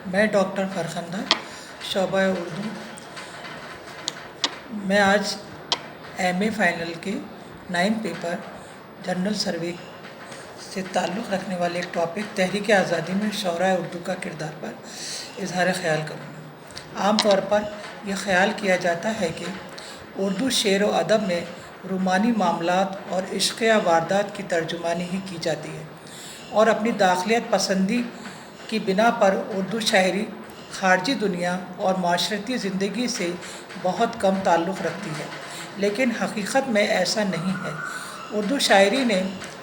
میں ڈاکٹر فرخندہ شعبہ اردو. میں آج ایم اے فائنل کے 9 پیپر جنرل سروے سے تعلق رکھنے والے ایک ٹاپک تحریک آزادی میں شعراء اردو کا کردار پر اظہار خیال کروں گا. عام طور پر یہ خیال کیا جاتا ہے کہ اردو شعر و ادب میں رومانی معاملات اور عشقیہ واردات کی ترجمانی ہی کی جاتی ہے اور اپنی داخلیت پسندی کی بنا پر اردو شاعری خارجی دنیا اور معاشرتی زندگی سے بہت کم تعلق رکھتی ہے، لیکن حقیقت میں ایسا نہیں ہے. اردو شاعری نے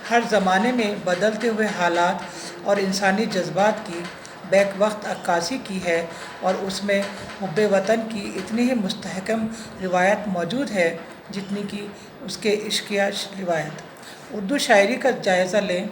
ہر زمانے میں بدلتے ہوئے حالات اور انسانی جذبات کی بیک وقت عکاسی کی ہے اور اس میں حب وطن کی اتنی ہی مستحکم روایت موجود ہے جتنی کہ اس کے عشقیہ روایت. اردو شاعری کا جائزہ لیں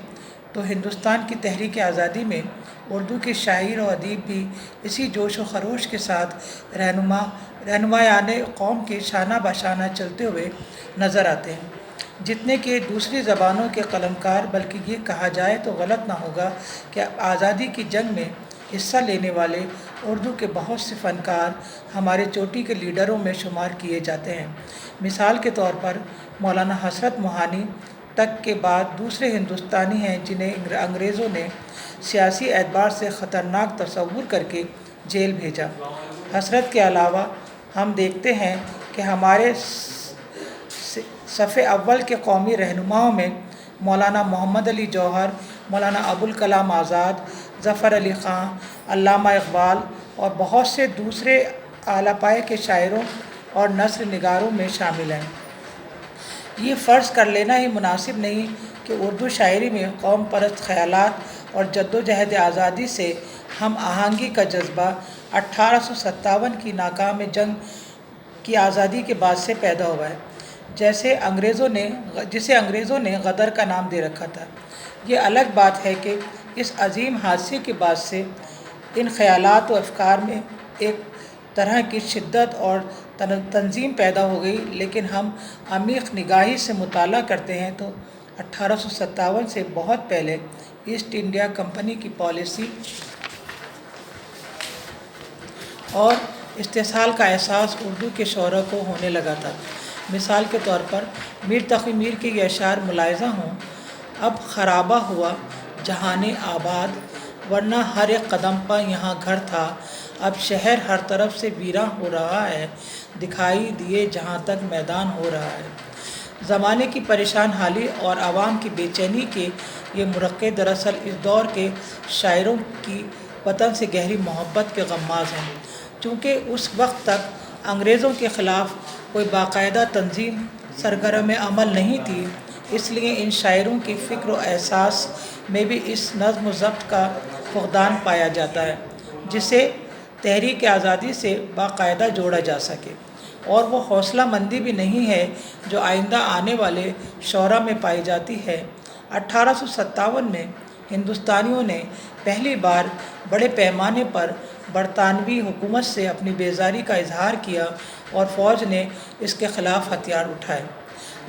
تو ہندوستان کی تحریک آزادی میں اردو کے شاعر و ادیب بھی اسی جوش و خروش کے ساتھ رہنمایان قوم کے شانہ بشانہ چلتے ہوئے نظر آتے ہیں جتنے کہ دوسری زبانوں کے قلمکار، بلکہ یہ کہا جائے تو غلط نہ ہوگا کہ آزادی کی جنگ میں حصہ لینے والے اردو کے بہت سے فنکار ہمارے چوٹی کے لیڈروں میں شمار کیے جاتے ہیں. مثال کے طور پر مولانا حسرت موہانی تک کے بعد دوسرے ہندوستانی ہیں جنہیں انگریزوں نے سیاسی اعتبار سے خطرناک تصور کر کے جیل بھیجا. حسرت کے علاوہ ہم دیکھتے ہیں کہ ہمارے صف اول کے قومی رہنماؤں میں مولانا محمد علی جوہر، مولانا ابوالکلام آزاد، ظفر علی خاں، علامہ اقبال اور بہت سے دوسرے اعلیٰ پائے کے شاعروں اور نثر نگاروں میں شامل ہیں. یہ فرض کر لینا ہی مناسب نہیں کہ اردو شاعری میں قوم پرست خیالات اور جدوجہد آزادی سے ہم آہنگی کا جذبہ 1857 کی ناکام جنگ کی آزادی کے بعد سے پیدا ہوا ہے، جسے انگریزوں نے غدر کا نام دے رکھا تھا. یہ الگ بات ہے کہ اس عظیم حادثے کے بعد سے ان خیالات و افکار میں ایک طرح کی شدت اور تنظیم پیدا ہو گئی، لیکن ہم عمیق نگاہی سے مطالعہ کرتے ہیں تو 1857 سے بہت پہلے ایسٹ انڈیا کمپنی کی پالیسی اور استحصال کا احساس اردو کے شعراء کو ہونے لگا تھا. مثال کے طور پر میر تقی میر کے یہ اشعار ملاحظہ ہوں: اب خرابہ ہوا جہان آباد، ورنہ ہر ایک قدم پہ یہاں گھر تھا. اب شہر ہر طرف سے ویراں ہو رہا ہے، دکھائی دیے جہاں تک میدان ہو رہا ہے. زمانے کی پریشان حالی اور عوام کی بے چینی کے یہ مرقع دراصل اس دور کے شاعروں کی وطن سے گہری محبت کے غماز ہیں. چونکہ اس وقت تک انگریزوں کے خلاف کوئی باقاعدہ تنظیم سرگرم عمل نہیں تھی، اس لیے ان شاعروں کی فکر و احساس میں بھی اس نظم و ضبط کا فقدان پایا جاتا ہے جسے تحریک آزادی سے باقاعدہ جوڑا جا سکے، اور وہ حوصلہ مندی بھی نہیں ہے جو آئندہ آنے والے شعراء میں پائی جاتی ہے. 1857 میں ہندوستانیوں نے پہلی بار بڑے پیمانے پر برطانوی حکومت سے اپنی بیزاری کا اظہار کیا اور فوج نے اس کے خلاف ہتھیار اٹھائے.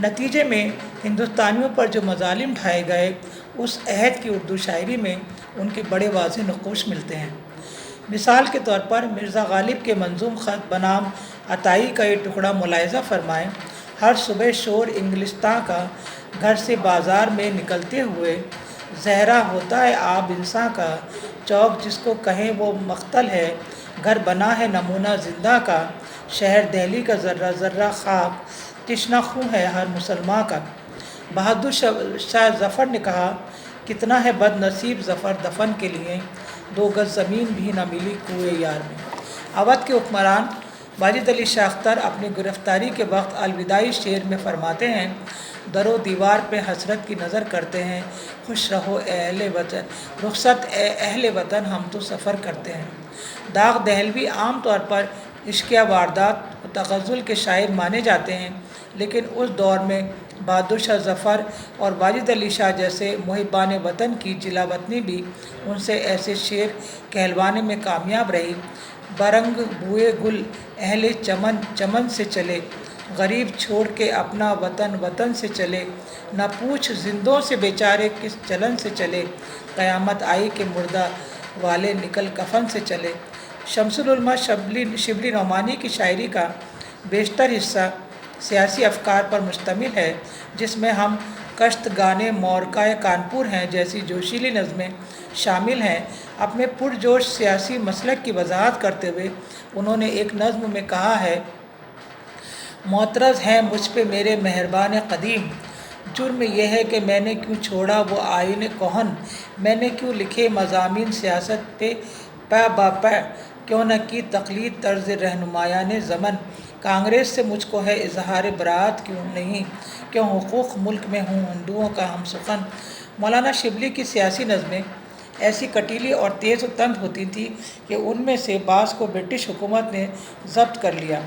نتیجے میں ہندوستانیوں پر جو مظالم ڈھائے گئے، اس عہد کی اردو شاعری میں ان کے بڑے واضح نقوش ملتے ہیں. مثال کے طور پر مرزا غالب کے منظوم خط بنام عطائی کا یہ ٹکڑا ملاحظہ فرمائیں: ہر صبح شور انگلستاں کا، گھر سے بازار میں نکلتے ہوئے، زہرا ہوتا ہے آب انساں کا، چوک جس کو کہیں وہ مقتل ہے، گھر بنا ہے نمونہ زندہ کا، شہر دہلی کا ذرہ ذرہ خاک، تشنہ خون ہے ہر مسلماں کا. بہادر شاہ ظفر نے کہا: کتنا ہے بد نصیب ظفر دفن کے لیے، 2 گز زمین بھی نہ ملی کوئے یار میں. اودھ کے حکمران واجد علی شاہ اختر اپنی گرفتاری کے وقت الوداعی شعر میں فرماتے ہیں: در و دیوار پہ حسرت کی نظر کرتے ہیں، خوش رہو اے اہل وطن، رخصت اے اہل وطن ہم تو سفر کرتے ہیں. داغ دہلوی عام طور پر عشقیہ واردات و تغزل کے شاعر مانے جاتے ہیں، لیکن اس دور میں بہادر شاہ ظفر اور واجد علی شاہ جیسے محبان وطن کی جلا وطنی بھی ان سے ایسے شعر کہلوانے میں کامیاب رہی: برنگ بوئے گل اہل چمن چمن سے چلے، غریب چھوڑ کے اپنا وطن وطن سے چلے، نہ پوچھ زندوں سے بیچارے کس چلن سے چلے، قیامت آئی کہ مردہ والے نکل کفن سے چلے۔ شمس العلماء شبلی نعمانی کی شاعری کا بیشتر حصہ سیاسی افکار پر مشتمل ہے، جس میں ہم کشت گانے مورکۂ کانپور ہیں جیسی جوشیلی نظمیں شامل ہیں۔ اپنے پرجوش سیاسی مسلک کی وضاحت کرتے ہوئے انہوں نے ایک نظم میں کہا ہے: معترض ہیں مجھ پہ میرے مہربان قدیم، جرم یہ ہے کہ میں نے کیوں چھوڑا وہ آئین کہن، میں نے کیوں لکھے مضامین سیاست پہ پا با پا، کیوں نہ کی تقلید طرز رہنمایان زمن، کانگریس سے مجھ کو ہے اظہار براءت کیوں نہیں، کیوں حقوق ملک میں ہوں ہندوؤں کا ہم سخن۔ مولانا شبلی کی سیاسی نظمیں ایسی کٹیلی اور تیز و تند ہوتی تھیں کہ ان میں سے بعض کو برٹش حکومت نے ضبط کر لیا۔